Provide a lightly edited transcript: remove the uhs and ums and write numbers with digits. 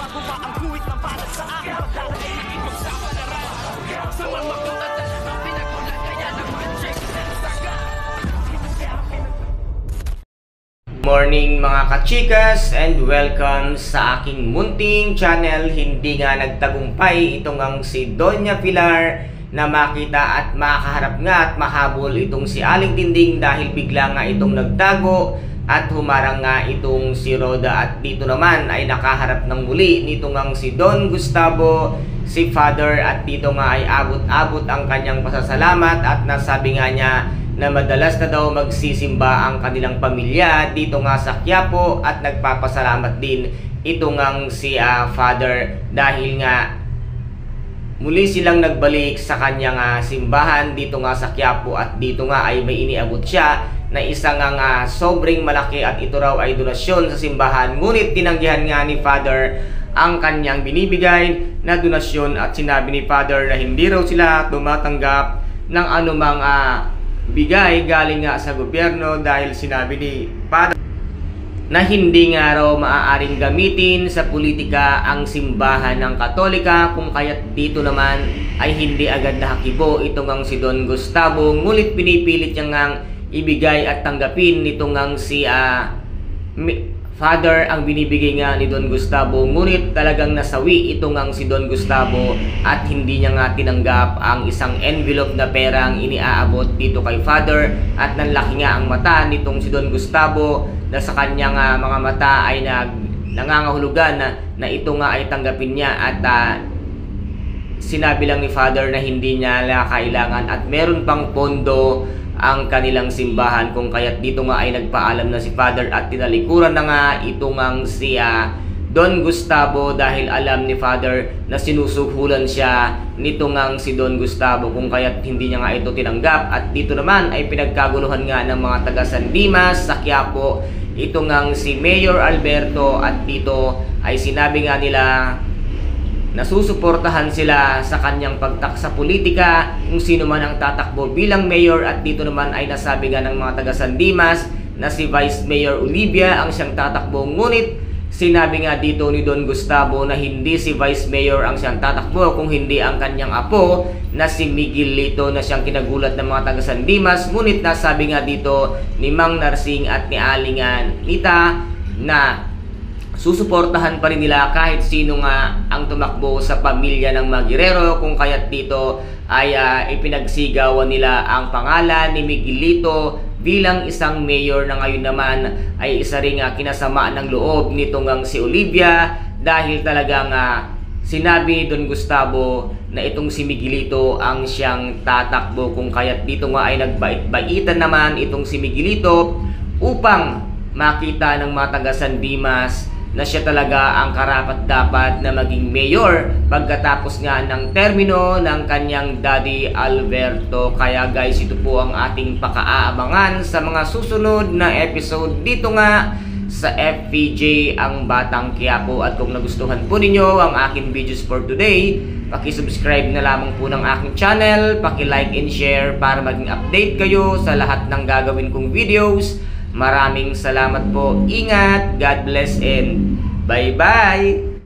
Bago pa ang guhit ng balat sa akin, pagdala ay nakipagsama na rin. Sa mga magulat ang pinagulat kaya ng magic saga. Morning mga kachikas and welcome sa aking munting channel. Hindi nga nagtagumpay itong ang si Doña Pilar na makita at makaharap nga at mahabol itong si Aling Dingding dahil bigla nga itong nagtago at humarang nga itong si Roda. At dito naman ay nakaharap ng muli nitong ang si Don Gustavo, si Father, at dito nga ay abot-abot ang kanyang pasasalamat at nasabi nga niya na madalas na daw magsisimba ang kanilang pamilya dito nga sa Quiapo at nagpapasalamat din ito ngang si Father dahil nga muli silang nagbalik sa kanyang simbahan dito nga sa Quiapo at dito nga ay may iniabot siya na isang sobrang malaki at ito raw ay donasyon sa simbahan, ngunit tinanggihan nga ni Father ang kanyang binibigay na donasyon at sinabi ni Father na hindi raw sila tumatanggap ng anumang bigay galing nga sa gobyerno dahil sinabi ni Father na hindi nga raw maaaring gamitin sa politika ang simbahan ng Katolika, kung kaya't dito naman ay hindi agad nahakibo itong ang si Don Gustavo, ngulit pinipilit niya ngang ibigay at tanggapin nitong ang si Father ang binibigay nga ni Don Gustavo, ngunit talagang nasawi itong ang si Don Gustavo at hindi niya nga tinanggap ang isang envelope na perang iniaabot dito kay Father at nanlaki nga ang mata nitong si Don Gustavo na sa kanyang mga mata ay nangangahulugan na ito nga ay tanggapin niya at sinabi lang ni Father na hindi niya kailangan at meron pang pondo ang kanilang simbahan, kung kaya't dito nga ay nagpaalam na si Father at tinalikuran na nga itong ang si Don Gustavo dahil alam ni Father na sinusuhulan siya nitong ang si Don Gustavo, kung kaya't hindi niya nga ito tinanggap. At dito naman ay pinagkaguluhan nga ng mga taga San Dimas sa Quiapo itong ang si Mayor Alberto at dito ay sinabi nga nila nasusuportahan sila sa kanyang pagtak sa politika kung sino man ang tatakbo bilang mayor. At dito naman ay nasabi nga ng mga taga San Dimas na si Vice Mayor Olivia ang siyang tatakbo, ngunit sinabi nga dito ni Don Gustavo na hindi si Vice Mayor ang siyang tatakbo kung hindi ang kanyang apo na si Miguel Lito na siyang kinagulat ng mga taga San Dimas. Ngunit nasabi nga dito ni Mang Narsing at ni Aling Nita na susuportahan pa rin nila kahit sino nga ang tumakbo sa pamilya ng Magirero, kung kaya't dito ay ipinagsigawan nila ang pangalan ni Miguelito bilang isang mayor na ngayon naman ay isa ring kinasama ng loob nitong si Olivia dahil talagang sinabi Don Gustavo na itong si Miguelito ang siyang tatakbo, kung kaya't dito nga ay nagbait-baitan naman itong si Miguelito upang makita ng mga taga San Dimas na siya talaga ang karapat-dapat na maging mayor pagkatapos nga ng termino ng kanyang Daddy Alberto. Kaya guys, ito po ang ating pakaaabangan sa mga susunod na episode dito nga sa FPJ ang Batang Quiapo. At kung nagustuhan po ninyo ang aking videos for today, paki-subscribe na lamang po ng aking channel, paki-like and share para maging update kayo sa lahat ng gagawin kong videos. Maraming salamat po. Ingat, God bless and bye-bye!